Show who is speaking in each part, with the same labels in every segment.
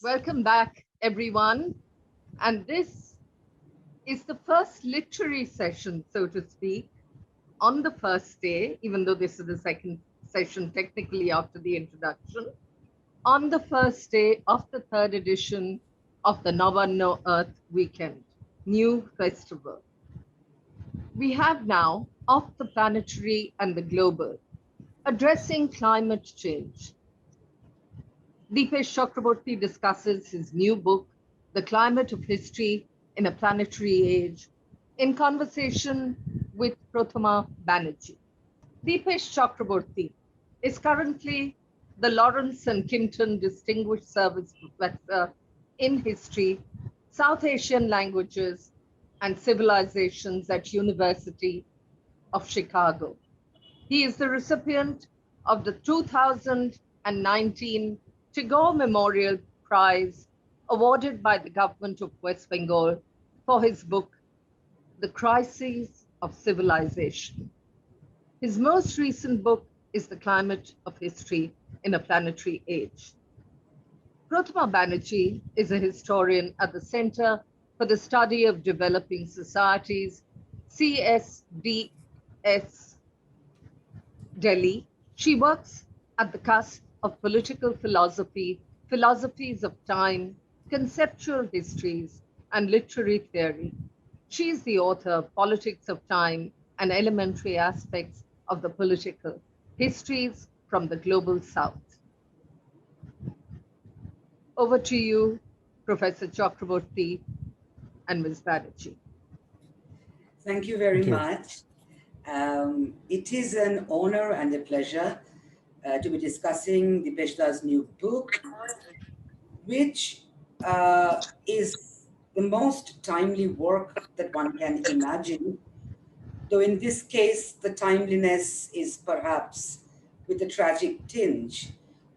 Speaker 1: Welcome back, everyone. And this is the first literary session, so to speak, on the first day, even though this is the second session technically after the introduction, on the first day of the third edition of the Nabanna Earth Weekend, new festival. We have now of the planetary and the global, addressing climate change. Dipesh Chakrabarty discusses his new book, The Climate of History in a Planetary Age, in conversation with Prathama Banerjee. Dipesh Chakrabarty is currently the Lawrence and Kimpton Distinguished Service Professor in History, South Asian Languages and Civilizations at University of Chicago. He is the recipient of the 2019 Tagore Memorial Prize awarded by the Government of West Bengal for his book, The Crises of Civilization. His most recent book is The Climate of History in a Planetary Age. Prathama Banerjee is a historian at the Center for the Study of Developing Societies, CSDS, Delhi. She works at the cusp of political philosophy, philosophies of time, conceptual histories, and literary theory. She is the author of Politics of Time and Elementary Aspects of the Political, Histories from the Global South. Over to you, Professor Chakrabarty and Ms. Banerjee.
Speaker 2: Thank you very much. It is an honor and a pleasure to be discussing Dipesh's new book, which is the most timely work that one can imagine, though in this case, the timeliness is perhaps with a tragic tinge,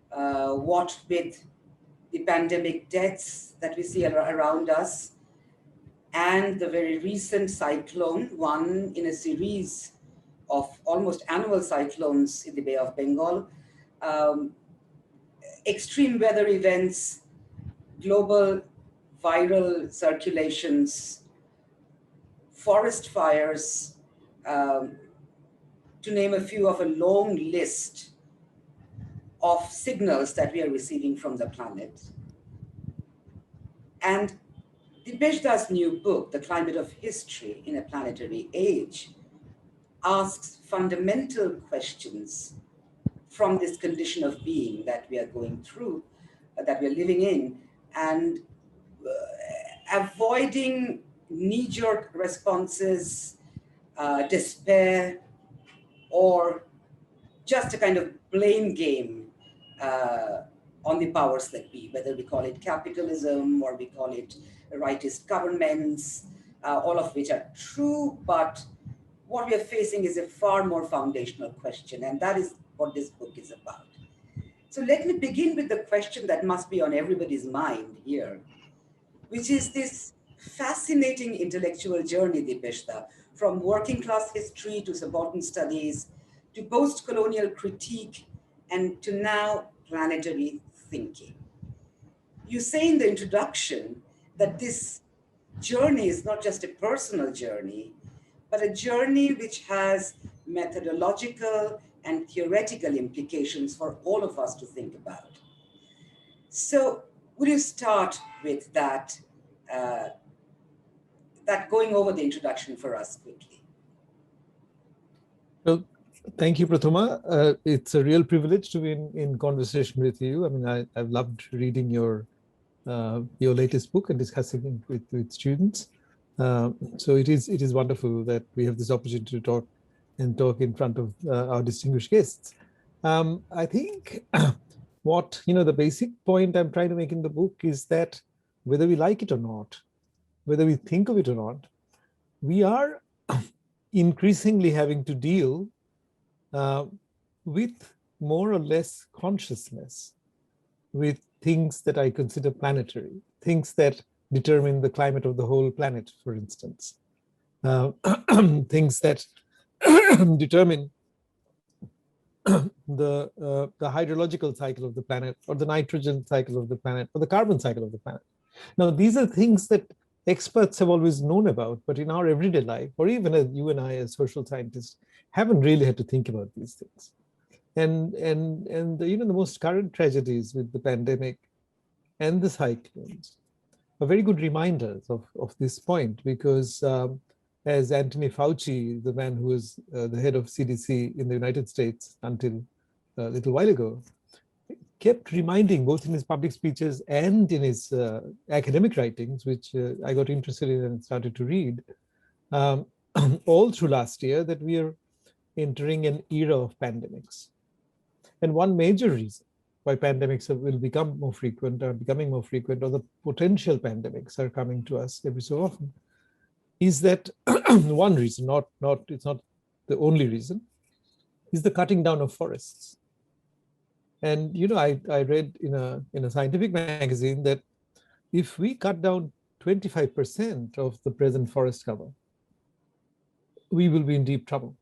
Speaker 2: what with the pandemic deaths that we see around us, and the very recent cyclone, one in a series of almost annual cyclones in the Bay of Bengal, extreme weather events, global viral circulations, forest fires, to name a few of a long list of signals that we are receiving from the planet. And Dipesh's new book, The Climate of History in a Planetary Age, asks fundamental questions from this condition of being that we are going through, that we are living in, and avoiding knee-jerk responses, despair, or just a kind of blame game on the powers that be, whether we call it capitalism or we call it rightist governments, all of which are true, but what we are facing is a far more foundational question, and that is what this book is about. So let me begin with the question that must be on everybody's mind here, which is this fascinating intellectual journey, Dipeshda, from working class history to subaltern studies, to post-colonial critique, and to now planetary thinking. You say in the introduction that this journey is not just a personal journey, but a journey which has methodological and theoretical implications for all of us to think about. So would you start with that, going over the introduction for us quickly?
Speaker 3: Well, thank you, Prathama. It's a real privilege to be in conversation with you. I mean, I've loved reading your latest book and discussing it with students. So it is wonderful that we have this opportunity to talk in front of our distinguished guests. I think the basic point I'm trying to make in the book is that whether we like it or not, whether we think of it or not, we are increasingly having to deal with more or less consciousness with things that I consider planetary, things that determine the climate of the whole planet, for instance, things that determine the hydrological cycle of the planet, or the nitrogen cycle of the planet, or the carbon cycle of the planet. Now, these are things that experts have always known about, but in our everyday life, or even as you and I as social scientists, haven't really had to think about these things. And even the most current tragedies with the pandemic and the cyclones are very good reminders of this point, because as Anthony Fauci, the man who was the head of CDC in the United States until a little while ago, kept reminding, both in his public speeches and in his academic writings, which I got interested in and started to read, all through last year, that we are entering an era of pandemics. And one major reason why pandemics will become more frequent, or becoming more frequent, or the potential pandemics are coming to us every so often, is that one reason, it's not the only reason, is the cutting down of forests. And I read in a scientific magazine that if we cut down 25% of the present forest cover, we will be in deep trouble.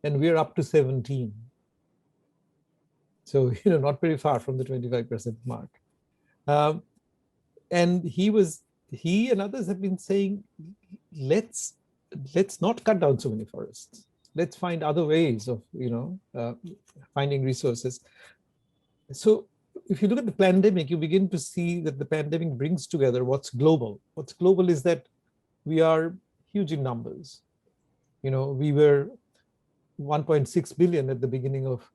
Speaker 3: And we're up to 17. So, not very far from the 25% mark. And he and others have been saying, let's not cut down so many forests. Let's find other ways of, finding resources. So if you look at the pandemic, you begin to see that the pandemic brings together what's global. What's global is that we are huge in numbers. We were 1.6 billion at the beginning of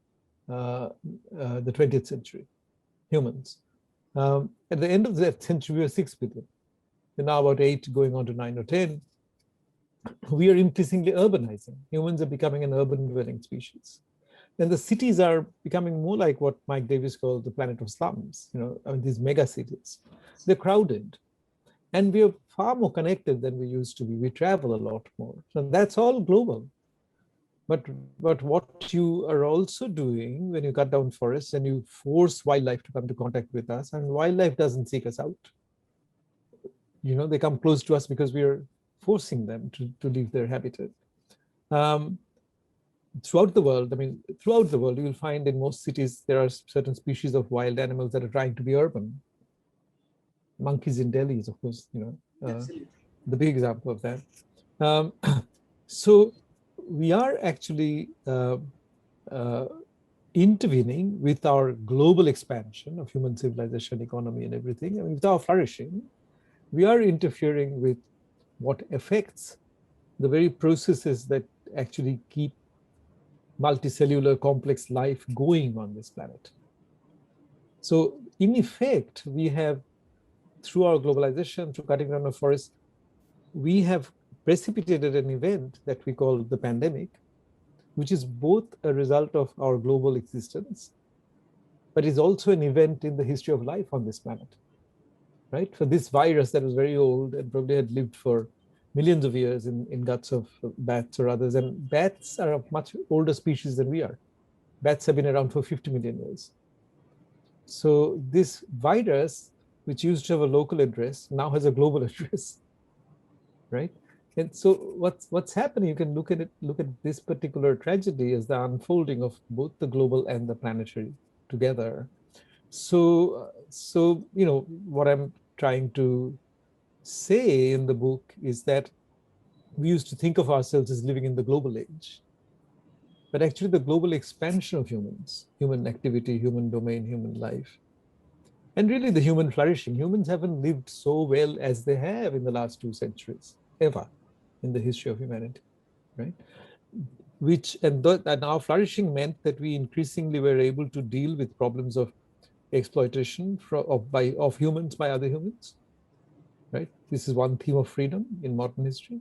Speaker 3: the 20th century, humans. At the end of that century, we were 6 billion. We're now about 8, going on to 9 or 10. We are increasingly urbanizing. Humans are becoming an urban dwelling species. And the cities are becoming more like what Mike Davis called the planet of slums. These mega cities. They're crowded. And we are far more connected than we used to be. We travel a lot more. So that's all global. But what you are also doing when you cut down forests and you force wildlife to come to contact with us, and wildlife doesn't seek us out. They come close to us because we are forcing them to leave their habitat. Throughout the world, you will find in most cities, there are certain species of wild animals that are trying to be urban. Monkeys in Delhi is, of course, the big example of that. So we are actually intervening with our global expansion of human civilization, economy, and everything. And with our flourishing, we are interfering with what affects the very processes that actually keep multicellular complex life going on this planet. So in effect, we have, through our globalization, through cutting down of forests, we have precipitated an event that we call the pandemic, which is both a result of our global existence, but is also an event in the history of life on this planet, right? For this virus that was very old and probably had lived for millions of years in guts of bats or others. And bats are a much older species than we are. Bats have been around for 50 million years. So this virus, which used to have a local address, now has a global address, right? And so what's happening, you can look at this particular tragedy as the unfolding of both the global and the planetary together. So what I'm trying to say in the book is that we used to think of ourselves as living in the global age, but actually the global expansion of humans, human activity, human domain, human life, and really the human flourishing. Humans haven't lived so well as they have in the last 2 centuries, ever in the history of humanity, right? And our flourishing meant that we increasingly were able to deal with problems of exploitation of humans by other humans, right? This is one theme of freedom in modern history.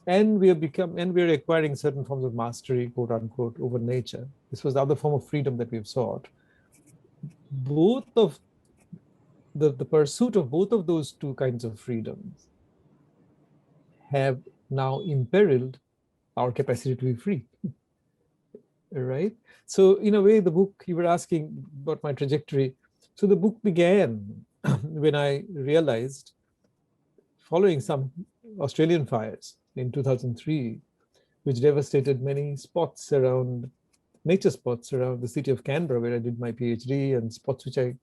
Speaker 3: And we are acquiring certain forms of mastery, quote unquote, over nature. This was the other form of freedom that we've sought. Both of the pursuit of both of those two kinds of freedoms have now imperiled our capacity to be free, right? So in a way, the book, you were asking about my trajectory. So the book began when I realized, following some Australian fires in 2003, which devastated many spots around nature spots around the city of Canberra, where I did my PhD, and spots which I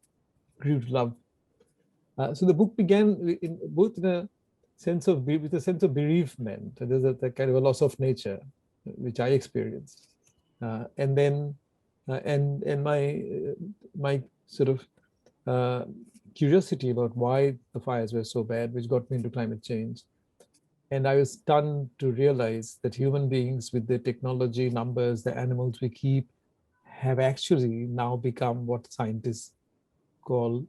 Speaker 3: grew to love. So the book began both in a sense of with a sense of bereavement. There's a kind of a loss of nature, which I experienced, and then and my sort of curiosity about why the fires were so bad, which got me into climate change. And I was stunned to realize that human beings, with the technology, numbers, the animals we keep, have actually now become what scientists call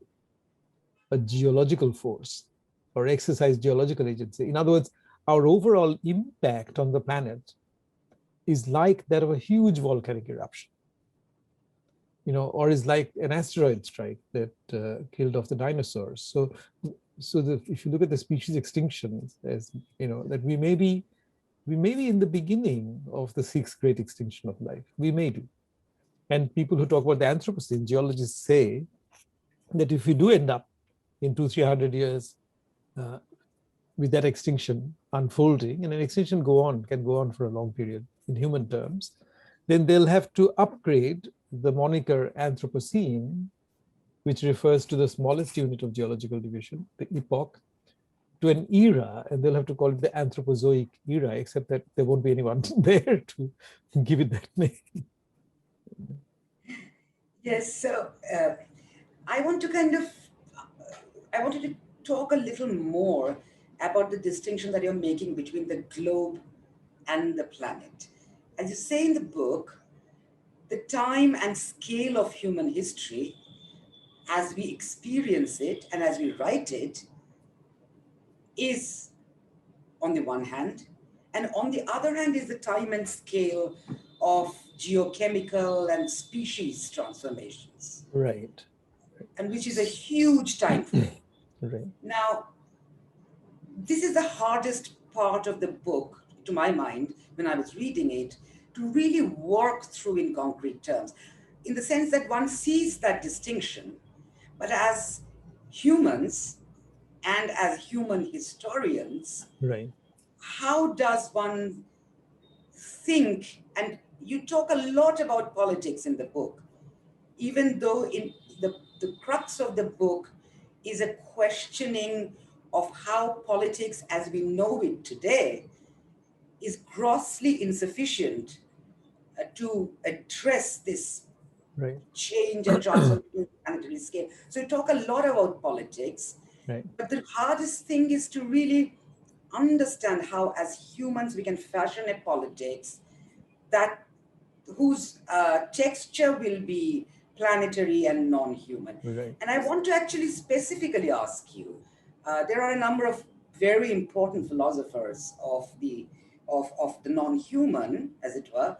Speaker 3: a geological force or exercise geological agency. In other words, our overall impact on the planet is like that of a huge volcanic eruption, or is like an asteroid strike that killed off the dinosaurs. So if you look at the species extinction, as that we may be in the beginning of the sixth great extinction of life. We may be. And people who talk about the Anthropocene, geologists say that if we do end up in 200-300 years with that extinction unfolding, and an extinction can go on for a long period in human terms, then they'll have to upgrade the moniker Anthropocene, which refers to the smallest unit of geological division, the epoch, to an era, and they'll have to call it the Anthropozoic era, except that there won't be anyone there to give it that name.
Speaker 2: Yes, so I wanted to talk a little more about the distinction that you're making between the globe and the planet. As you say in the book, the time and scale of human history, as we experience it and as we write it, is on the one hand, and on the other hand is the time and scale of geochemical and species transformations.
Speaker 3: Right.
Speaker 2: And which is a huge time frame.
Speaker 3: Right.
Speaker 2: Now, this is the hardest part of the book, to my mind, when I was reading it, to really work through in concrete terms, in the sense that one sees that distinction, but as humans and as human historians,
Speaker 3: right,
Speaker 2: how does one think? And you talk a lot about politics in the book, even though in the crux of the book is a questioning of how politics as we know it today is grossly insufficient to address this
Speaker 3: right,
Speaker 2: change and transformation on a planetary scale. So you talk a lot about politics,
Speaker 3: right,
Speaker 2: but the hardest thing is to really understand how as humans we can fashion a politics that whose texture will be planetary and non-human.
Speaker 3: right.
Speaker 2: And I want to actually specifically ask you, there are a number of very important philosophers of the non-human, as it were,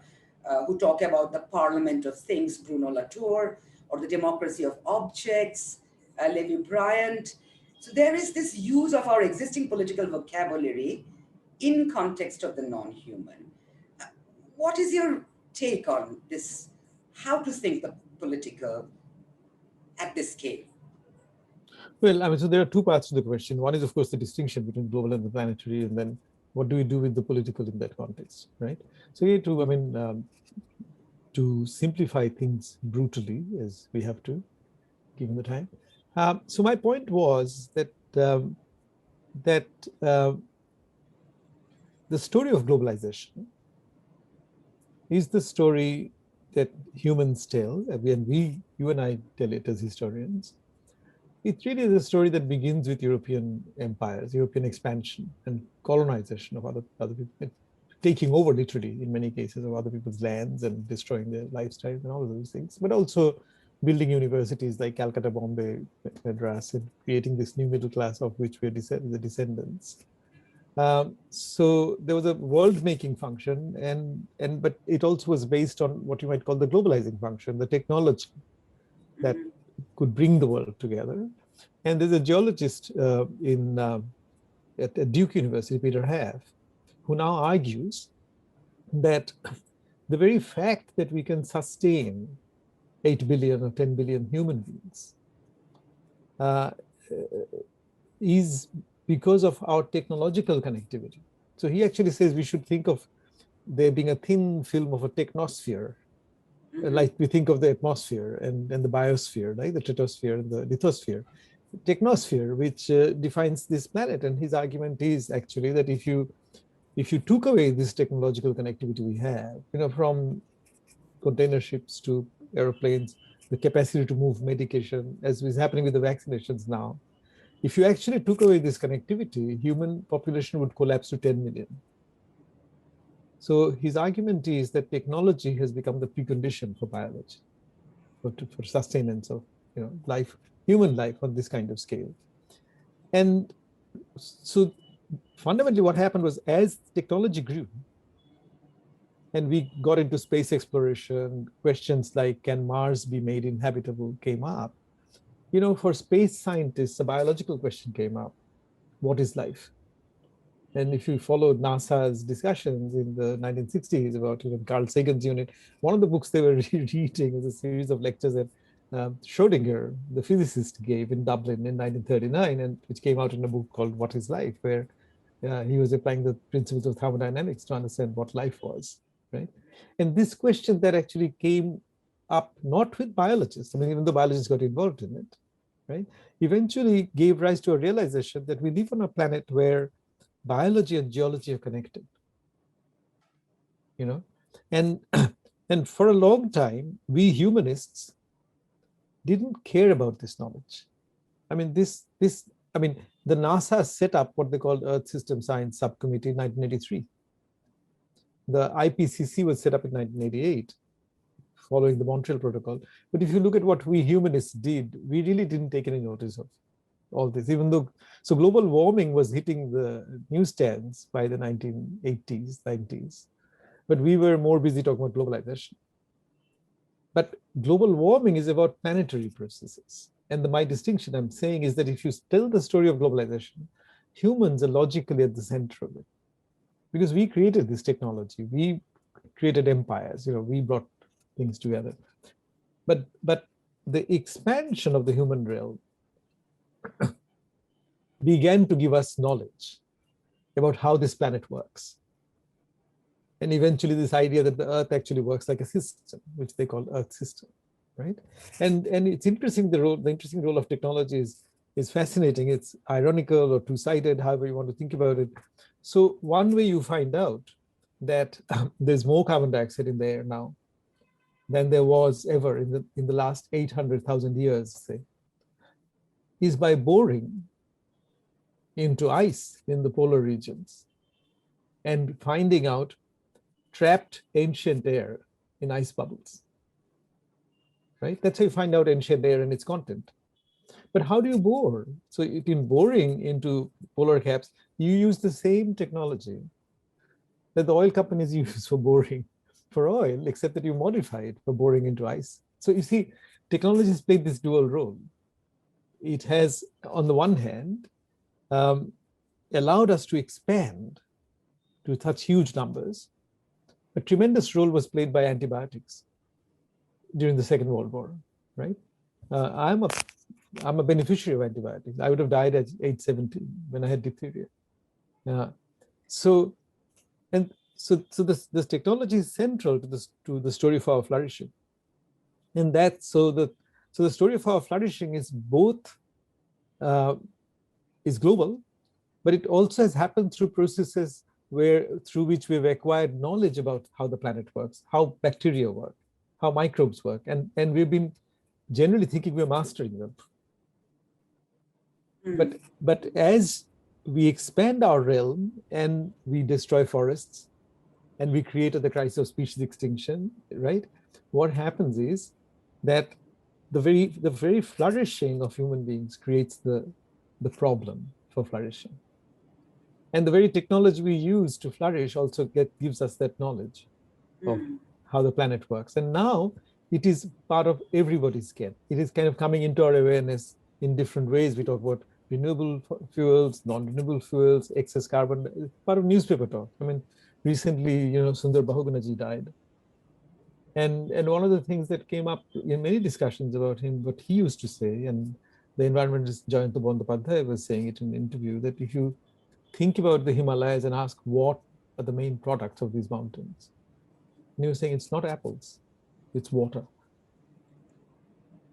Speaker 2: who talk about the parliament of things, Bruno Latour, or the democracy of objects, Levi Bryant. So there is this use of our existing political vocabulary in context of the non-human. What is your take on this? How to think the political at this scale?
Speaker 3: Well, I mean, so there are two parts to the question. One is, of course, the distinction between global and the planetary, and then what do we do with the political in that context, right? So here to, I mean, to simplify things brutally, as we have to, given the time. So my point was that the story of globalization is the story that humans tell, and you and I tell it as historians. It really is a story that begins with European empires, European expansion and colonization of other people, taking over literally in many cases of other people's lands and destroying their lifestyles and all of those things, but also building universities like Calcutta, Bombay, Madras, and creating this new middle class of which we are the descendants. So there was a world-making function, but it also was based on what you might call the globalizing function, the technology that could bring the world together. And there's a geologist at Duke University, Peter Haff, who now argues that the very fact that we can sustain 8 billion or 10 billion human beings is because of our technological connectivity. So he actually says we should think of there being a thin film of a technosphere like we think of the atmosphere and the biosphere, right? The stratosphere and the lithosphere, technosphere, which defines this planet. And his argument is actually that if you took away this technological connectivity we have, from container ships to airplanes, the capacity to move medication, as is happening with the vaccinations now, if you actually took away this connectivity, human population would collapse to 10 million. So his argument is that technology has become the precondition for biology, for sustenance of life, human life on this kind of scale. And so fundamentally what happened was, as technology grew and we got into space exploration, questions like, can Mars be made inhabitable, came up. For space scientists, a biological question came up: what is life? And if you followed NASA's discussions in the 1960s about Carl Sagan's unit, one of the books they were reading was a series of lectures that Schrödinger, the physicist, gave in Dublin in 1939, and which came out in a book called What is Life, where he was applying the principles of thermodynamics to understand what life was, right? And this question that actually came up not with biologists, even though biologists got involved in it, right, eventually gave rise to a realization that we live on a planet where biology and geology are connected, and and for a long time we humanists didn't care about this knowledge. The NASA set up what they called Earth System Science Subcommittee in 1983. The IPCC was set up in 1988 following the Montreal Protocol. But if you look at what we humanists did, we really didn't take any notice of all this, even though, so global warming was hitting the newsstands by the 1980s, 90s, but we were more busy talking about globalization. But global warming is about planetary processes. And my distinction I'm saying is that if you tell the story of globalization, humans are logically at the center of it. Because we created this technology, we created empires, we brought things together. But the expansion of the human realm began to give us knowledge about how this planet works. And eventually this idea that the Earth actually works like a system, which they call Earth system, right? And it's interesting, the interesting role of technology is fascinating. It's ironical or two-sided, however you want to think about it. So one way you find out that there's more carbon dioxide in the air now than there was ever in the last 800,000 years, say, is by boring into ice in the polar regions and finding out trapped ancient air in ice bubbles, right? That's how you find out ancient air and its content. But how do you bore? So in boring into polar caps, you use the same technology that the oil companies use for boring for oil, except that you modify it for boring into ice. So you see, technology has played this dual role. It has, on the one hand, allowed us to expand to such huge numbers. A tremendous role was played by antibiotics during the Second World War, right? I'm a beneficiary of antibiotics. I would have died at age 17 when I had diphtheria. So this technology is central to the story of our flourishing, and so the story of our flourishing is both is global, but it also has happened through processes through which we've acquired knowledge about how the planet works, how bacteria work, how microbes work, and we've been generally thinking we're mastering them. But as we expand our realm and we destroy forests and we create the crisis of species extinction, right? What happens is that the very flourishing of human beings creates the problem for flourishing. And the very technology we use to flourish also gives us that knowledge of how the planet works. And now it is part of everybody's skin. It is kind of coming into our awareness in different ways. We talk about renewable fuels, non-renewable fuels, excess carbon, part of newspaper talk. Recently, Sundar Bahugunaji died. And one of the things that came up in many discussions about him, what he used to say, and the environmentalist Jayanta Bandyopadhyay was saying it in an interview, that if you think about the Himalayas and ask what are the main products of these mountains, and he was saying it's not apples, it's water.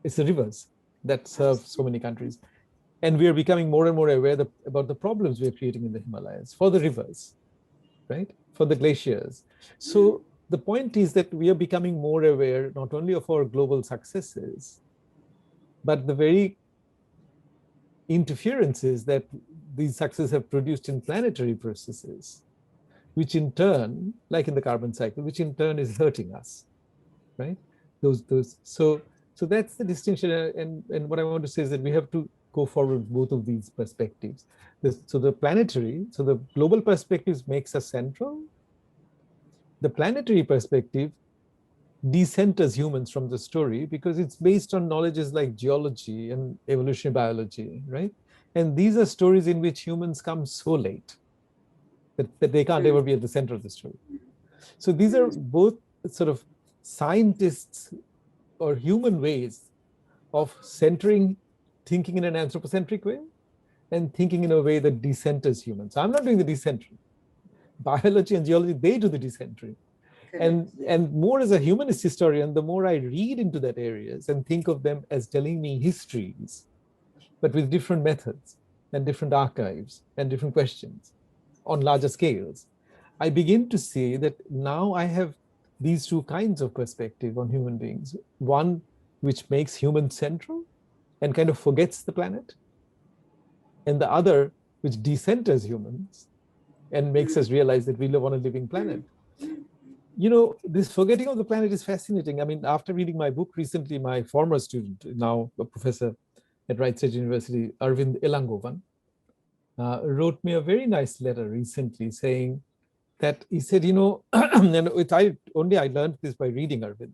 Speaker 3: It's the rivers that serve so many countries. And we are becoming more and more aware about the problems we're creating in the Himalayas for the rivers, right? For the glaciers. So the point is that we are becoming more aware not only of our global successes, but the very interferences that these successes have produced in planetary processes, which in turn, like in the carbon cycle, which in turn is hurting us, right? So that's the distinction. And what I want to say is that we have to go forward with both of these perspectives. So the global perspectives makes us central. The planetary perspective decenters humans from the story because it's based on knowledges like geology and evolutionary biology, right? And these are stories in which humans come so late that they can't ever be at the center of the story. So these are both sort of scientists or human ways of centering, thinking in an anthropocentric way and thinking in a way that decenters humans. I'm not doing the decentering. Biology and geology, they do the decentering. And more as a humanist historian, the more I read into that areas and think of them as telling me histories, but with different methods and different archives and different questions on larger scales, I begin to see that now I have these two kinds of perspective on human beings. One which makes humans central and kind of forgets the planet, and the other which decenters humans and makes us realize that we live on a living planet. You know, this forgetting of the planet is fascinating. I mean, after reading my book recently, my former student, now a professor at Wright State University, Arvind Elangovan, wrote me a very nice letter recently saying that he said, you know, and I learned this by reading Arvind.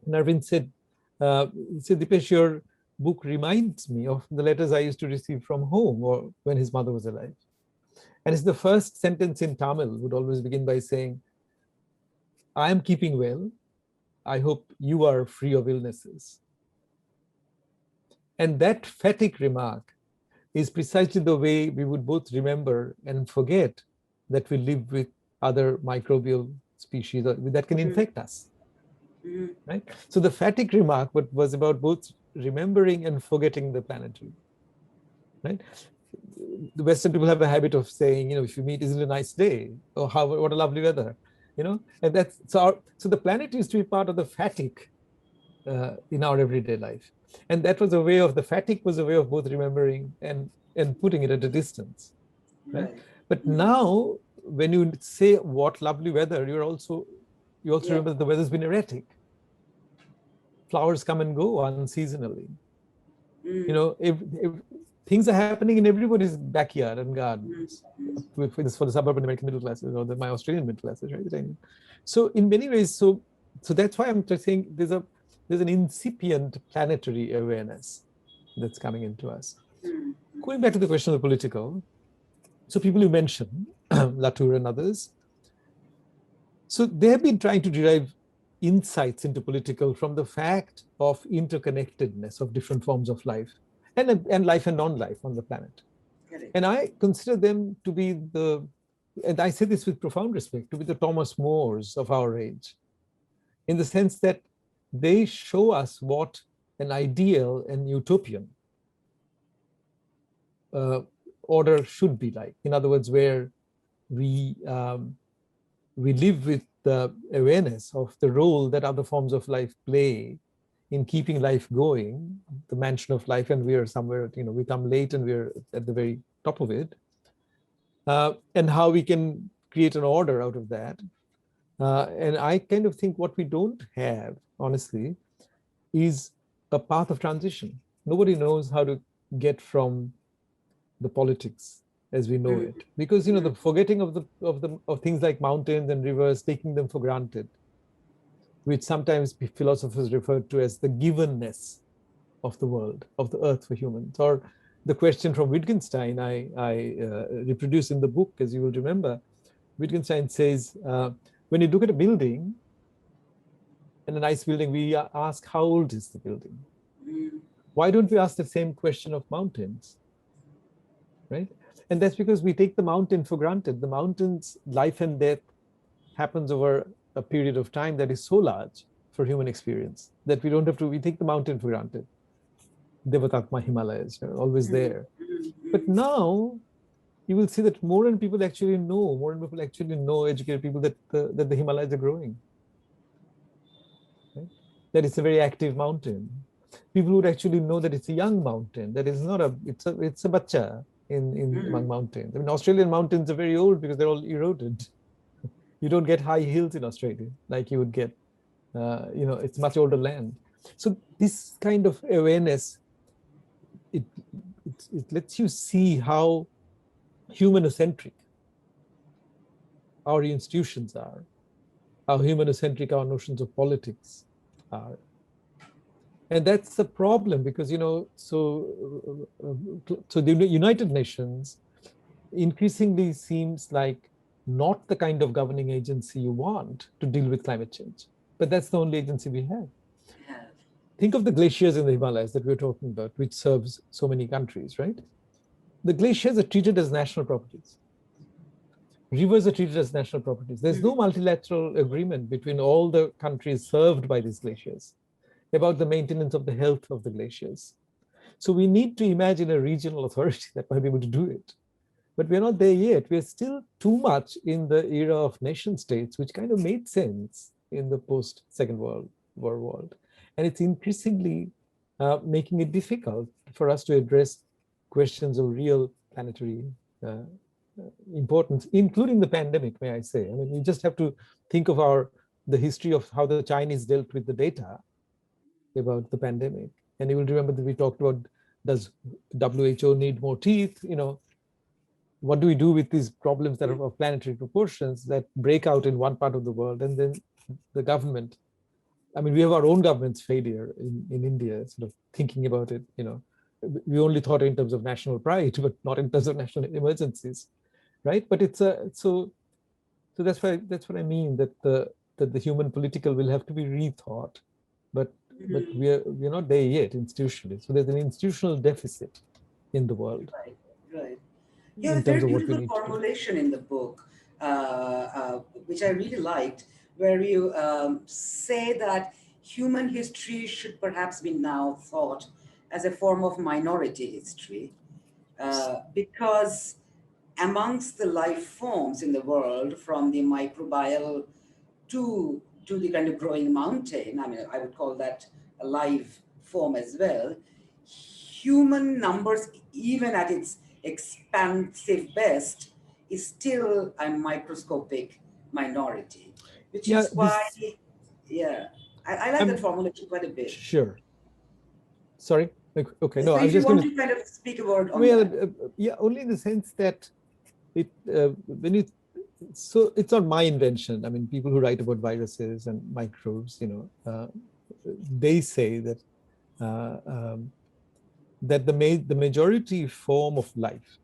Speaker 3: And Arvind said, Dipesh, your book reminds me of the letters I used to receive from home or when his mother was alive. And it's the first sentence in Tamil would always begin by saying, I am keeping well. I hope you are free of illnesses. And that fatigue remark is precisely the way we would both remember and forget that we live with other microbial species that can infect us. Right? So the fatigue remark was about both remembering and forgetting the planetary. Right? The Western people have a habit of saying, you know, if you meet, isn't it a nice day? Or what a lovely weather. You know, and that's so the planet used to be part of the fatigue in our everyday life. And that was a way of, the fatigue was a way of both remembering and putting it at a distance. Right? But now, when you say what lovely weather, you also remember that the weather's been erratic. Flowers come and go unseasonally. You know, if things are happening in everybody's backyard and gardens, for the suburban American middle classes or my Australian middle classes, right? So in many ways, so that's why I'm just saying there's an incipient planetary awareness that's coming into us. Going back to the question of the political, so people you mentioned, Latour and others, so they have been trying to derive insights into political from the fact of interconnectedness of different forms of life and life and non-life on the planet. And I consider them to be and I say this with profound respect, to be the Thomas Moores of our age, in the sense that they show us what an ideal and utopian order should be like. In other words, where we live with the awareness of the role that other forms of life play in keeping life going, the mansion of life, and we are somewhere, you know, we come late and we're at the very top of it, and how we can create an order out of that. And I kind of think what we don't have, honestly, is a path of transition. Nobody knows how to get from the politics as we know it, because, you know, the forgetting of things like mountains and rivers, taking them for granted, which sometimes philosophers refer to as the givenness of the world, of the earth for humans, or the question from Wittgenstein I reproduce in the book, as you will remember. Wittgenstein says, when you look at a building, and a nice building, we ask, how old is the building? Why don't we ask the same question of mountains, right? And that's because we take the mountain for granted. The mountain's life and death happens over a period of time that is so large, for human experience, that we don't have to, we take the mountain for granted. Devatatma Himalayas, always there. But now you will see that more and people actually know, more and people actually know, educated people, that the Himalayas are growing. Right? That it's a very active mountain. People would actually know that it's a young mountain, that it's not it's a bacha among mountains. I mean, Australian mountains are very old because they're all eroded. You don't get high hills in Australia like you would get, it's much older land. So this kind of awareness, it lets you see how humanocentric our institutions are, how humanocentric our notions of politics are. And that's the problem, because, so the United Nations increasingly seems like not the kind of governing agency you want to deal with climate change. But that's the only agency we have.
Speaker 2: Yeah.
Speaker 3: Think of the glaciers in the Himalayas that we're talking about, which serves so many countries, right? The glaciers are treated as national properties. Rivers are treated as national properties. There's no multilateral agreement between all the countries served by these glaciers about the maintenance of the health of the glaciers. So we need to imagine a regional authority that might be able to do it. But we're not there yet. We're still too much in the era of nation states, which kind of made sense in the post-Second World War world. And it's increasingly making it difficult for us to address questions of real planetary importance, including the pandemic, may I say. I mean, you just have to think of the history of how the Chinese dealt with the data about the pandemic. And you will remember that we talked about, does WHO need more teeth? What do we do with these problems that are of planetary proportions that break out in one part of the world? And then the government, I mean, we have our own government's failure in India, sort of thinking about it, we only thought in terms of national pride, but not in terms of national emergencies, right? But it's so that's what I mean, that the human political will have to be rethought, but we're not there yet institutionally. So there's an institutional deficit in the world.
Speaker 2: Right. Yeah, a very beautiful formulation in the book, which I really liked, where you say that human history should perhaps be now thought as a form of minority history, because amongst the life forms in the world, from the microbial to the kind of growing mountain, I mean, I would call that a life form as well, human numbers, even at its expansive best, is still a microscopic minority, which is why, I like that formulation quite a bit.
Speaker 3: Sure. Sorry. Okay.
Speaker 2: No,
Speaker 3: so
Speaker 2: I was just going to kind of speak a word on that.
Speaker 3: Yeah, only in the sense that so it's not my invention. I mean, people who write about viruses and microbes, they say that that the majority form of life,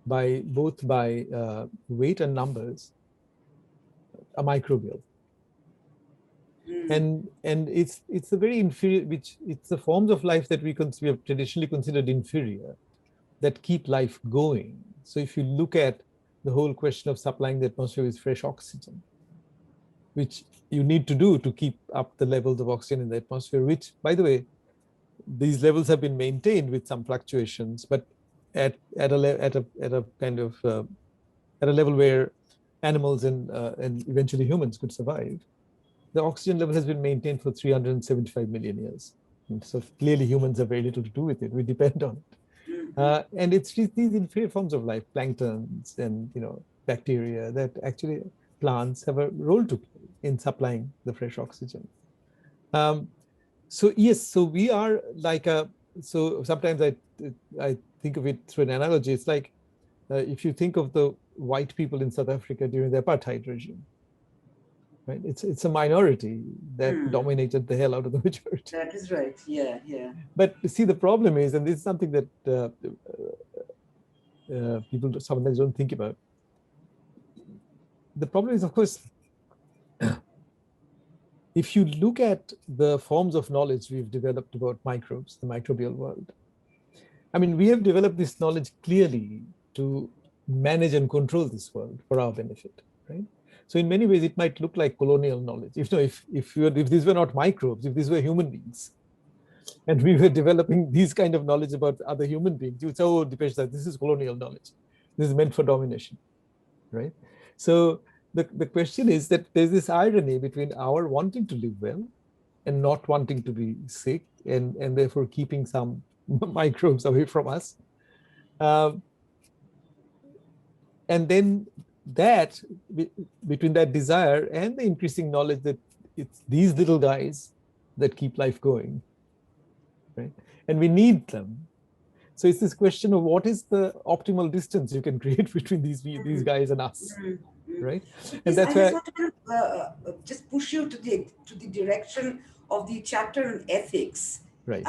Speaker 3: both by weight and numbers, are microbial. And it's a very inferior, it's the forms of life that we have traditionally considered inferior, that keep life going. So if you look at the whole question of supplying the atmosphere with fresh oxygen, which you need to do to keep up the levels of oxygen in the atmosphere, which, by the way, these levels have been maintained with some fluctuations, but at a level where animals and eventually humans could survive. The oxygen level has been maintained for 375 million years. And so clearly humans have very little to do with it. We depend on it. And it's these inferior forms of life, planktons and bacteria, that actually plants have a role to play in supplying the fresh oxygen. So yes, so we are like so sometimes I think of it through an analogy. It's like if you think of the white people in South Africa during the apartheid regime, right? It's a minority that dominated the hell out of the majority.
Speaker 2: That is right. Yeah.
Speaker 3: But see, the problem is, and this is something that people sometimes don't think about. The problem is, of course, if you look at the forms of knowledge we've developed about microbes, the microbial world, I mean, we have developed this knowledge clearly to manage and control this world for our benefit, right? So in many ways, it might look like colonial knowledge. If these were not microbes, if these were human beings, and we were developing these kind of knowledge about other human beings, you would say, oh, Dipesh, this is colonial knowledge. This is meant for domination, right? So the question is that there's this irony between our wanting to live well and not wanting to be sick, and therefore keeping some microbes away from us. And then that, between that desire and the increasing knowledge that it's these little guys that keep life going, right? And we need them. So it's this question of what is the optimal distance you can create between these guys and us, right? And that's
Speaker 2: I just want to just push you to the direction of the chapter on ethics,
Speaker 3: right,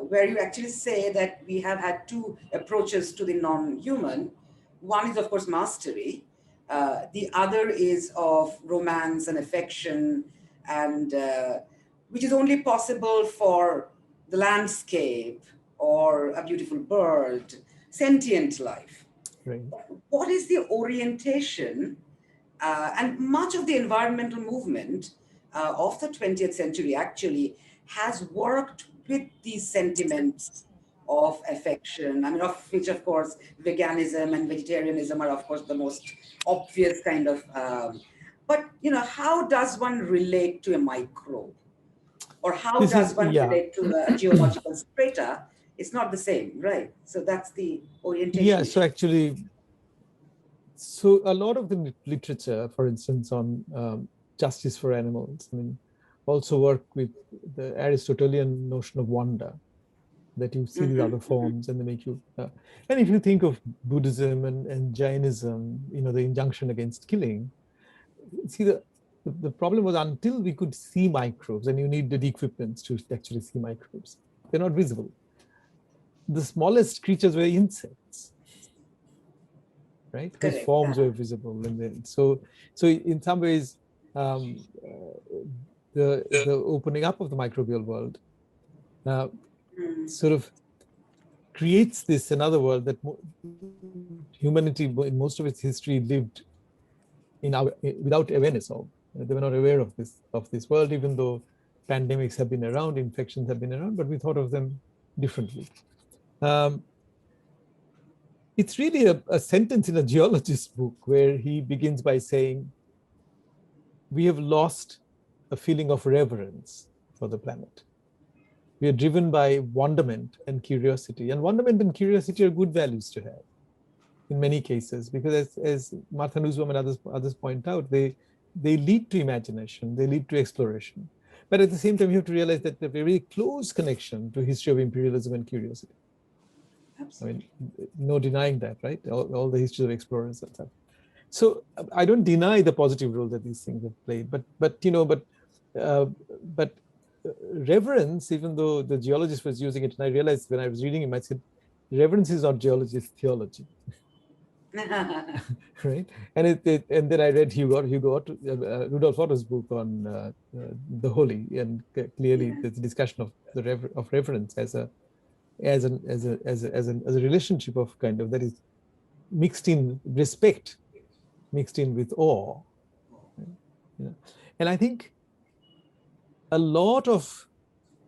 Speaker 2: where you actually say that we have had two approaches to the non-human. One is, of course, mastery. The other is of romance and affection, and which is only possible for the landscape or a beautiful bird, sentient life.
Speaker 3: right.
Speaker 2: What is the orientation? And much of the environmental movement of the 20th century actually has worked with these sentiments of affection. I mean, of which, of course, veganism and vegetarianism are, of course, the most obvious kind of. But, how does one relate to a microbe? Or how does one relate to a geological strata? It's not the same, right? So that's the orientation.
Speaker 3: Yeah, so actually, so a lot of the literature, for instance, on justice for animals, I mean, also work with the Aristotelian notion of wonder, that you see these other forms and they make you. And if you think of Buddhism and Jainism, the injunction against killing, see the problem was until we could see microbes, and you needed equipment to actually see microbes. They're not visible. The smallest creatures were insects, right? Whose forms were visible, and then so in some ways, the opening up of the microbial world sort of creates this another world that humanity, in most of its history, lived without awareness of. They were not aware of this world, even though pandemics have been around, infections have been around, but we thought of them differently. It's really a sentence in a geologist's book where he begins by saying, we have lost a feeling of reverence for the planet. We are driven by wonderment and curiosity. And wonderment and curiosity are good values to have in many cases, because as Martha Nussbaum and others point out, they lead to imagination, they lead to exploration. But at the same time, you have to realize that there's a very close connection to history of imperialism and curiosity. Absolutely. I mean, no denying that, right? All the histories of explorers and stuff. So I don't deny the positive role that these things have played, but reverence, even though the geologist was using it, and I realized when I was reading him, I said, reverence is not geology, it's theology. Right? And then I read Rudolf Otto's book on the holy, and clearly there's a discussion of reverence as a relationship of kind of that is mixed in respect, mixed in with awe. And I think a lot of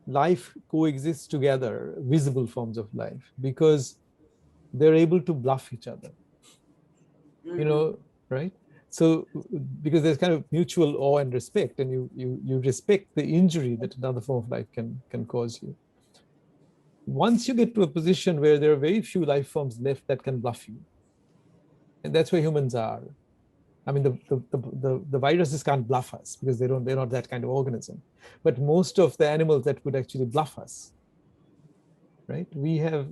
Speaker 3: life coexists together, visible forms of life, because they're able to bluff each other. Right? So because there's kind of mutual awe and respect, and you respect the injury that another form of life can cause you. Once you get to a position where there are very few life forms left that can bluff you, and that's where humans are. I mean, the viruses can't bluff us because they're not that kind of organism. But most of the animals that could actually bluff us, right? We have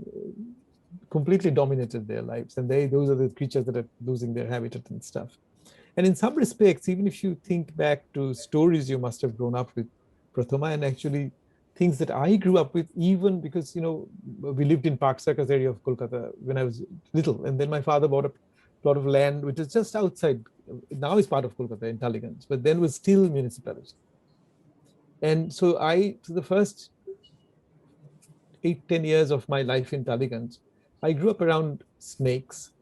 Speaker 3: completely dominated their lives, and those are the creatures that are losing their habitat and stuff. And in some respects, even if you think back to stories you must have grown up with, Prathama, and actually things that I grew up with, even because we lived in Park Circus area of Kolkata when I was little, and then my father bought a plot of land which is just outside. Now is part of Kolkata in Taliganj, but then was still municipality. And so the first 8-10 years of my life in Taliganj, I grew up around snakes,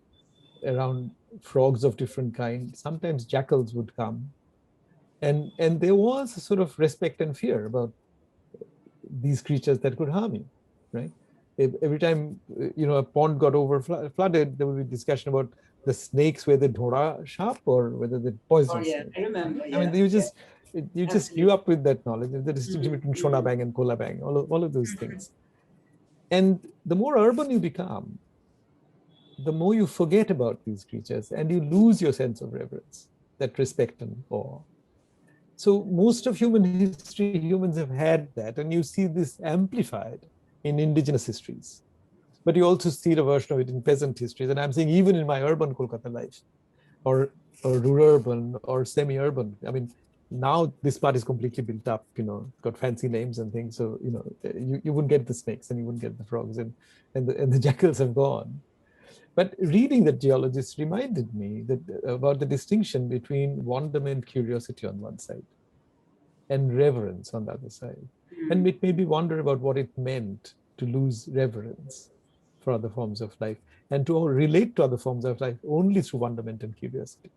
Speaker 3: around frogs of different kinds. Sometimes jackals would come. And there was a sort of respect and fear about these creatures that could harm you, right? Every time, a pond got flooded, there would be discussion about the snakes, whether dhora sharp or whether they're poisonous.
Speaker 2: Oh, yeah,
Speaker 3: snake.
Speaker 2: I remember.
Speaker 3: I mean, you just grew up with that knowledge, the distinction between shona bang and kola bang, all of those things. And the more urban you become, the more you forget about these creatures and you lose your sense of reverence, that respect and awe. So most of human history, humans have had that, and you see this amplified in indigenous histories. But you also see the version of it in peasant histories. And I'm saying even in my urban Kolkata life, or rural-urban or semi-urban. I mean, now this part is completely built up, got fancy names and things. So, you wouldn't get the snakes and you wouldn't get the frogs and the jackals have gone. But reading the geologists reminded me that about the distinction between wonderment, curiosity on one side and reverence on the other side. And it made me wonder about what it meant to lose reverence for other forms of life and to relate to other forms of life only through wonderment and curiosity,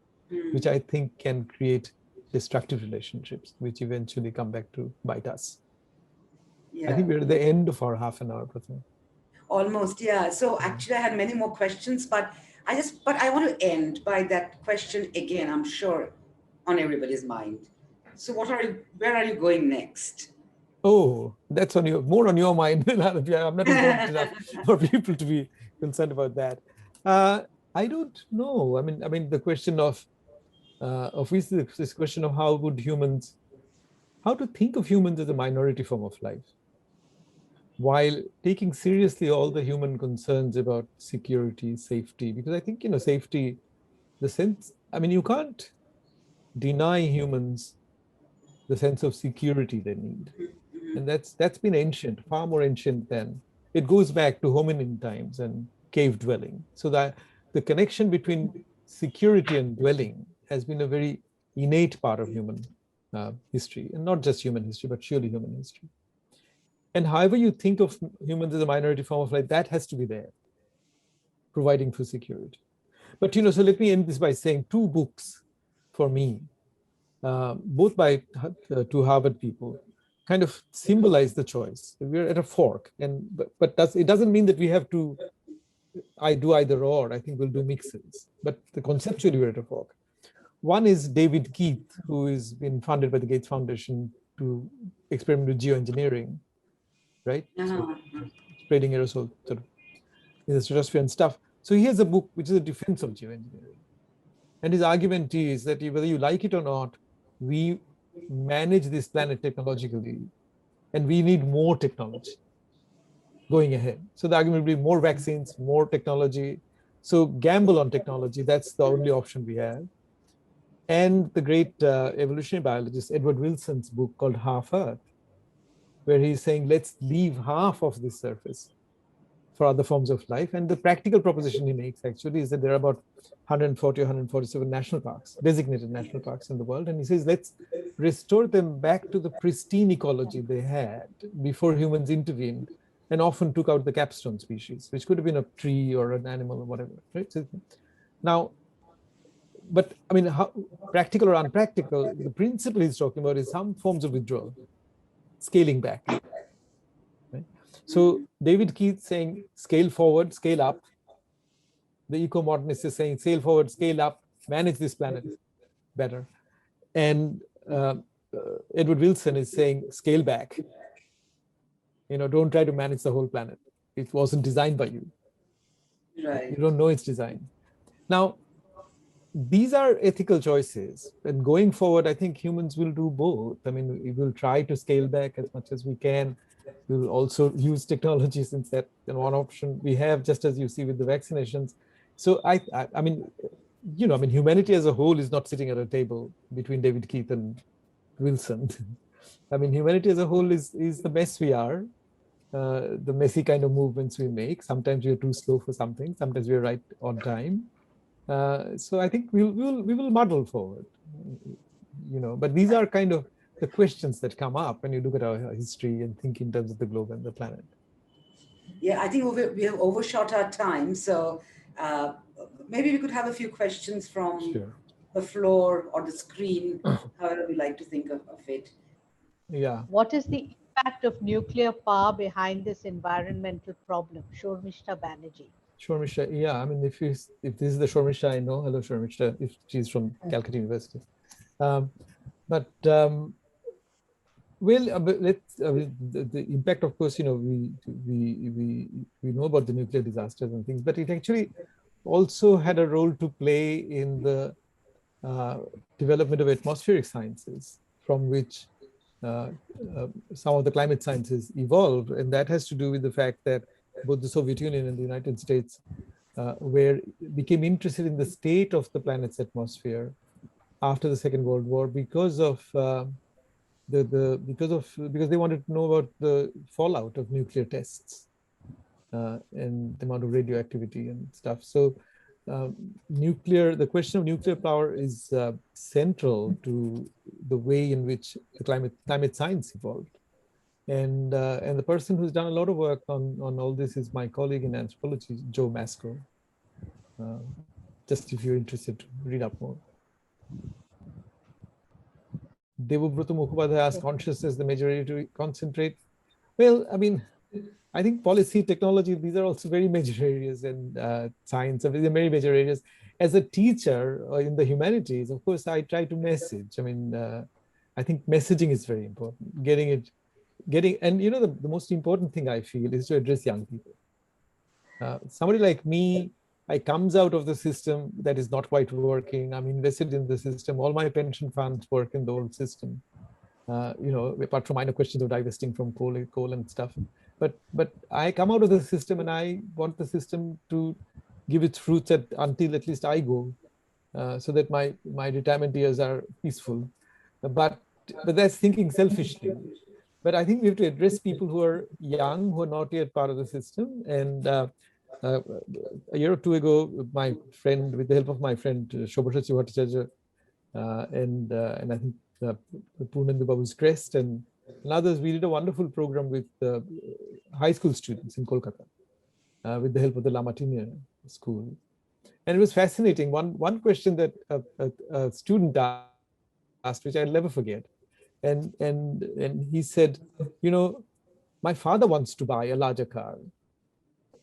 Speaker 3: which I think can create destructive relationships, which eventually come back to bite us. Yeah. I think we're at the end of our half an hour, Prathama.
Speaker 2: Almost, yeah. So actually I had many more questions, but I want to end by that question again, I'm sure on everybody's mind. So where are you going next?
Speaker 3: Oh, that's more on your mind. I'm not important enough for people to be concerned about that. I don't know. I mean, the question of this question of how to think of humans as a minority form of life, while taking seriously all the human concerns about security, safety, because I think, safety, you can't deny humans the sense of security they need. And that's been ancient, far more ancient than, it goes back to hominin times and cave dwelling. So that the connection between security and dwelling has been a very innate part of human history, and not just human history, but surely human history. And however you think of humans as a minority form of life, that has to be there, providing for security. But, so let me end this by saying 2 books for me, both by 2 Harvard people, kind of symbolize the choice. We're at a fork, but it doesn't mean that we have to do either or. I think we'll do mixes, but conceptually we're at a fork. One is David Keith, who has been funded by the Gates Foundation to experiment with geoengineering, right? So spreading aerosol sort of in the stratosphere and stuff. So he has a book which is a defense of geoengineering. And his argument is that whether you like it or not, we manage this planet technologically, and we need more technology going ahead. So the argument will be more vaccines, more technology. So gamble on technology, that's the only option we have. And the great evolutionary biologist Edward Wilson's book called Half Earth, where he's saying, let's leave half of this surface for other forms of life. And the practical proposition he makes actually is that there are about 140 or 147 national parks, designated national parks in the world. And he says, let's restore them back to the pristine ecology they had before humans intervened and often took out the capstone species, which could have been a tree or an animal or whatever, right? So now, but I mean, how practical or unpractical, the principle he's talking about is some forms of withdrawal, scaling back. Right? So David Keith saying scale forward, scale up. The eco-modernist is saying sail forward, scale up, manage this planet better. And Edward Wilson is saying scale back. Don't try to manage the whole planet. It wasn't designed by you.
Speaker 2: Right.
Speaker 3: You don't know its design. Now, these are ethical choices. And going forward, I think humans will do both. I mean, we will try to scale back as much as we can. We will also use technology, since that's one option we have, just as you see with the vaccinations. So I mean, humanity as a whole is not sitting at a table between David Keith and Wilson. I mean, humanity as a whole is the mess we are, the messy kind of movements we make. Sometimes we are too slow for something. Sometimes we are right on time. So I think we will muddle forward, but these are kind of the questions that come up when you look at our history and think in terms of the globe and the planet.
Speaker 2: Yeah, I think we have overshot our time. So maybe we could have a few questions from
Speaker 3: Sure.
Speaker 2: the floor or the screen, however we like to think of it.
Speaker 3: Yeah.
Speaker 4: What is the impact of nuclear power behind this environmental problem? Shormishta Banerjee.
Speaker 3: Shormisha, yeah, I mean, if this is the Shormisha I know, hello Shormisha, if she's from Calcutta University. But well, the impact, of course, we know about the nuclear disasters and things, but it actually also had a role to play in the development of atmospheric sciences, from which some of the climate sciences evolved, and that has to do with the fact that both the Soviet Union and the United States became interested in the state of the planet's atmosphere after the Second World War because of because they wanted to know about the fallout of nuclear tests and the amount of radioactivity and stuff. So the question of nuclear power is central to the way in which the climate science evolved. And the person who's done a lot of work on all this is my colleague in anthropology, Joe Masco. Just if you're interested to read up more. Devobruta Mukhopadhyay asked, consciousness the major area to concentrate. Well, I mean, I think policy, technology, these are also very major areas, and science, these are very major areas. As a teacher in the humanities, of course, I try to message. I mean, I think messaging is very important. And the most important thing I feel is to address young people. Somebody like me, I comes out of the system that is not quite working. I'm invested in the system. All my pension funds work in the old system. Apart from minor questions of divesting from coal and stuff. But I come out of the system and I want the system to give its fruits until at least I go, so that my retirement years are peaceful. But that's thinking selfishly. But I think we have to address people who are young, who are not yet part of the system. And a year or two ago, my friend, with the help of my friend Shobhashachi Bhattacharya, and I think Purnendu Babu's Crest and others, we did a wonderful program with high school students in Kolkata with the help of the La Martiniere school. And it was fascinating. One question that a student asked, which I'll never forget, and he said, my father wants to buy a larger car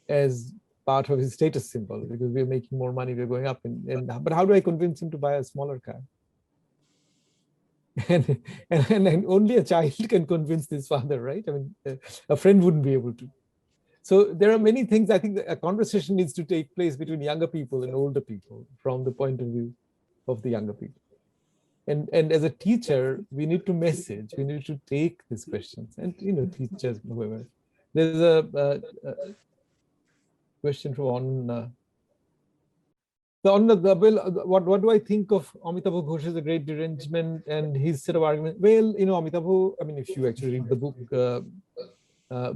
Speaker 3: as part of his status symbol because we're making more money, we're going up. But how do I convince him to buy a smaller car? And only a child can convince his father, right? I mean, a friend wouldn't be able to. So there are many things. I think a conversation needs to take place between younger people and older people from the point of view of the younger people. And as a teacher, we need to message, we need to take these questions. And, teachers, whoever. There's a question from what do I think of Amitabh Ghosh's A Great Derangement and his set of arguments? Well, Amitabh, I mean, if you actually read the book,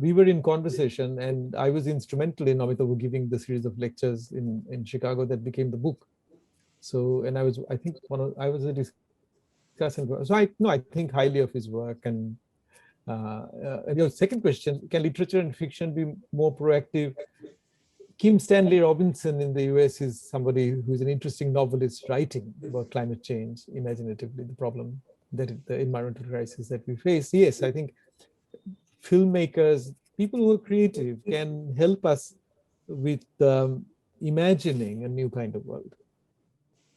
Speaker 3: we were in conversation and I was instrumental in Amitabh giving the series of lectures in Chicago that became the book. So, and I was a discussant. So I think highly of his work. And your second question, can literature and fiction be more proactive? Kim Stanley Robinson in the US is somebody who's an interesting novelist writing about climate change, imaginatively, the problem that the environmental crisis that we face. Yes, I think filmmakers, people who are creative can help us with imagining a new kind of world.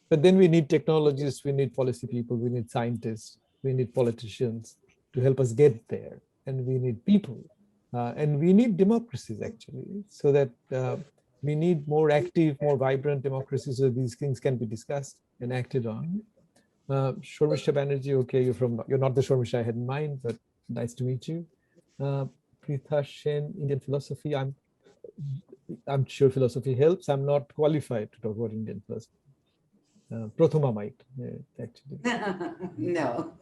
Speaker 3: But then we need technologists, we need policy people, we need scientists, we need politicians to help us get there. And we need people. And we need democracies, actually, so that we need more active, more vibrant democracies so these things can be discussed and acted on. Shormisha Banerjee, okay, you're not the Shormisha I had in mind, but nice to meet you. Pritha Sen, Indian philosophy. I'm sure philosophy helps. I'm not qualified to talk about Indian philosophy. Prathama might, actually.
Speaker 2: No.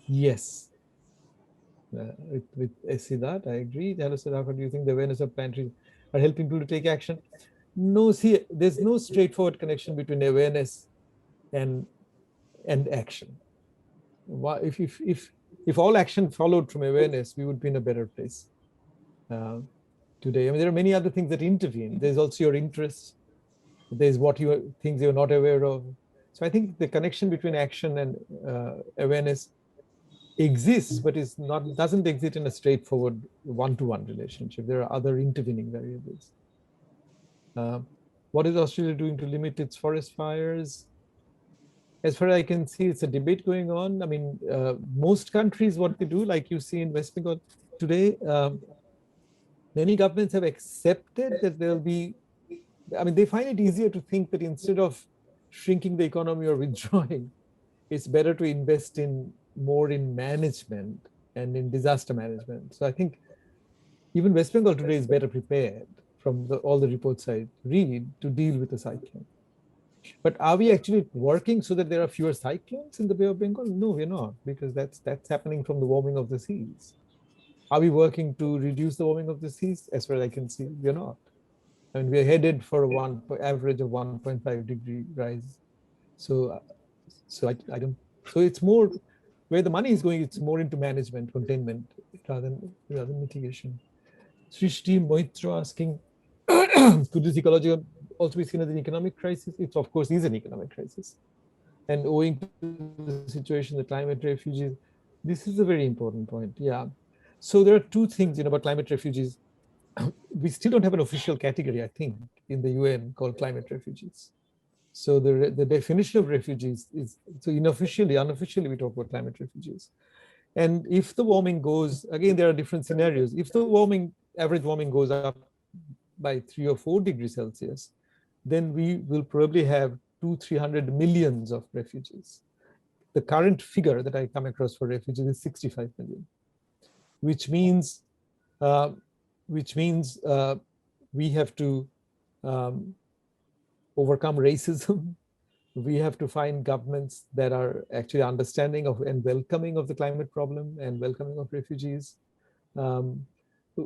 Speaker 3: Yes. With Siddharth, I agree. Hello, Siddharth, do you think the awareness of planetary are helping people to take action? No, see, there's no straightforward connection between awareness and action. If all action followed from awareness, we would be in a better place to today. I mean, there are many other things that intervene. There's also your interests. There's what things you're not aware of. So I think the connection between action and awareness exists, but doesn't exist in a straightforward one-to-one relationship. There are other intervening variables. What is Australia doing to limit its forest fires? As far as I can see, it's a debate going on. I mean, most countries, what they do, like you see in West Bengal today, many governments have accepted that there'll be, I mean, they find it easier to think that instead of shrinking the economy or withdrawing, it's better to invest more in management and in disaster management. So I think even West Bengal today is better prepared from all the reports I read to deal with the cyclone. But are we actually working so that there are fewer cyclones in the Bay of Bengal? No, we're not, because that's happening from the warming of the seas. Are we working to reduce the warming of the seas? As far as I can see, we're not. I mean, we're headed for an average of 1.5 degree rise. So I don't. So it's more where the money is going. It's more into management, containment, rather than mitigation. Srishti Moitra asking, could this ecology also be seen as an economic crisis? It of course is an economic crisis, and owing to the situation, the climate refugees. This is a very important point. Yeah. So there are two things about climate refugees. We still don't have an official category, I think, in the UN called climate refugees. So the definition of refugees is, so unofficially, we talk about climate refugees. And if the warming goes, again, there are different scenarios. If the average warming goes up by 3 or 4 degrees Celsius, then we will probably have 200-300 millions of refugees. The current figure that I come across for refugees is 65 million, which means we have to overcome racism. We have to find governments that are actually understanding of and welcoming of the climate problem and welcoming of refugees.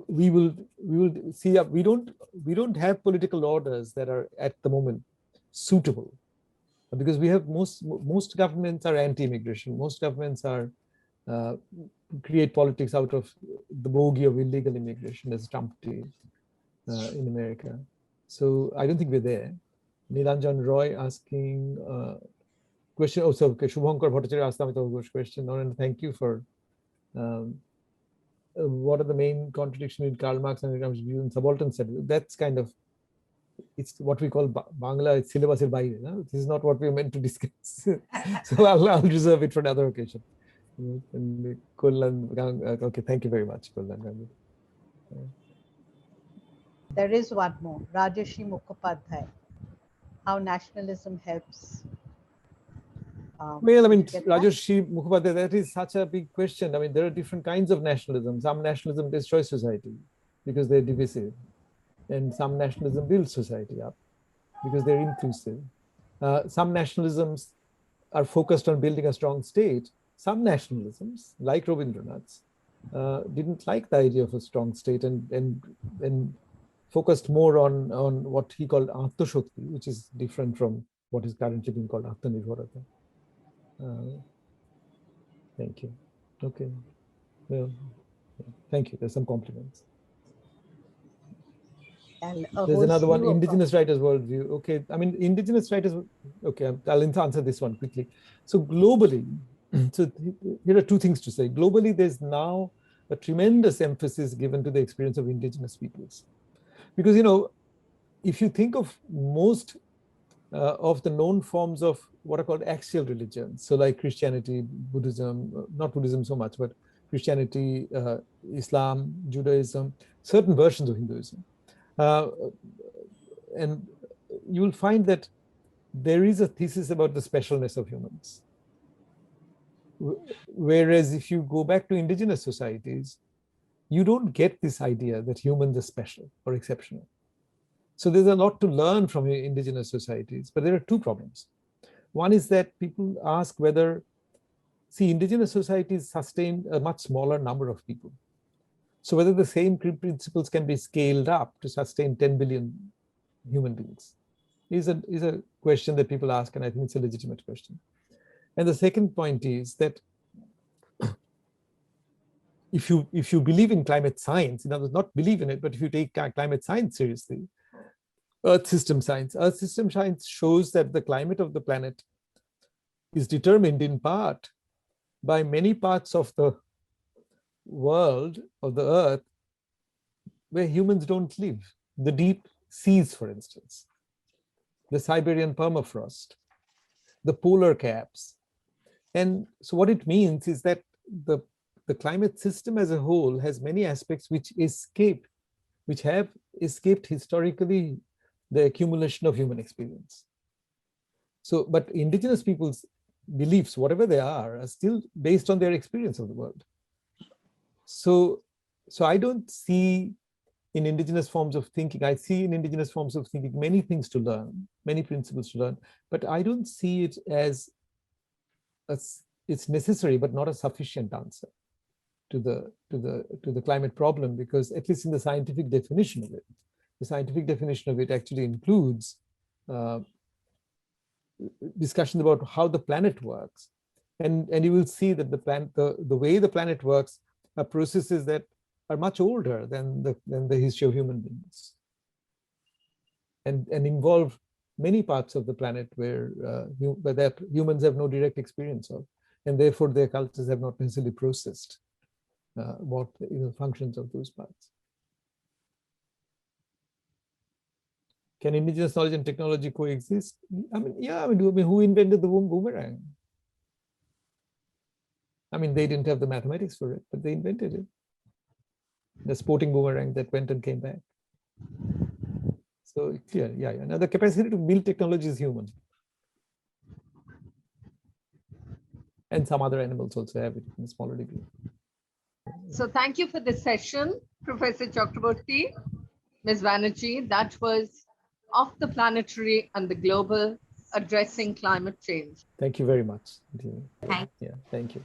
Speaker 3: We will see. We don't have political orders that are at the moment suitable, because we have most governments are anti-immigration. Most governments are create politics out of the bogey of illegal immigration, as Trump did in America. So I don't think we're there. Nilanjan Roy asking question. Oh, so Shubhankar Bhattacharya asked Amitabh question. And thank you for what are the main contradictions in Karl Marx and Gramsci's view in subaltern studies? That's kind of, it's what we call Bangla syllabus. This is not what we are meant to discuss. So I'll reserve it for another occasion. Okay, thank you very much, Kullan.
Speaker 4: There is one more. Rajeshi Mukhopadhyay. How nationalism helps.
Speaker 3: Well, I mean, Rajeshi Mukhopadhyay, that is such a big question. I mean, there are different kinds of nationalism. Some nationalism destroys society because they're divisive, and some nationalism builds society up because they're inclusive. Some nationalisms are focused on building a strong state. Some nationalisms, like Rabindranath's, didn't like the idea of a strong state and focused more on what he called Atma-Shakti, which is different from what is currently being called Atma-Nirbharata. Thank you. Okay. Well, thank you. There's some compliments. There's another one, indigenous writers worldview. Okay, I mean, indigenous writers, okay, I'll answer this one quickly. So globally, so here are two things to say. Globally, there's now a tremendous emphasis given to the experience of indigenous peoples. Because, if you think of most of the known forms of what are called axial religions, so like Christianity, Buddhism, not Buddhism so much, but Christianity, Islam, Judaism, certain versions of Hinduism. And you will find that there is a thesis about the specialness of humans. Whereas if you go back to indigenous societies, you don't get this idea that humans are special or exceptional. So there's a lot to learn from indigenous societies, but there are two problems. One is that people ask whether, indigenous societies sustain a much smaller number of people. So whether the same principles can be scaled up to sustain 10 billion human beings is a question that people ask, and I think it's a legitimate question. And the second point is that if you believe in climate science, in other words, not believe in it, but if you take climate science seriously, Earth system science shows that the climate of the planet is determined in part by many parts of the world, of the Earth, where humans don't live. The deep seas, for instance, the Siberian permafrost, the polar caps. And so what it means is that the climate system as a whole has many aspects which have escaped historically the accumulation of human experience. So, but indigenous people's beliefs, whatever they are still based on their experience of the world. So I don't see in indigenous forms of thinking, I see in indigenous forms of thinking many things to learn, many principles to learn, but I don't see it as it's necessary but not a sufficient answer to the climate problem, because at least in the scientific definition of it, the scientific definition of it actually includes discussions about how the planet works, and you will see that the way the planet works are processes that are much older than the history of human beings, and involve many parts of the planet where that humans have no direct experience of, and therefore their cultures have not necessarily processed what functions of those parts. Can indigenous knowledge and technology coexist? I mean, yeah. I mean, who invented the boomerang? I mean, they didn't have the mathematics for it, but they invented it. The sporting boomerang that went and came back. So clear, yeah. Now the capacity to build technology is human, and some other animals also have it in a smaller degree.
Speaker 1: So thank you for this session, Professor Chakrabarty, Ms. Banerjee. That was Of the Planetary and the Global, Addressing Climate Change.
Speaker 3: Thank you very much.
Speaker 5: Thank
Speaker 3: Yeah, thank you.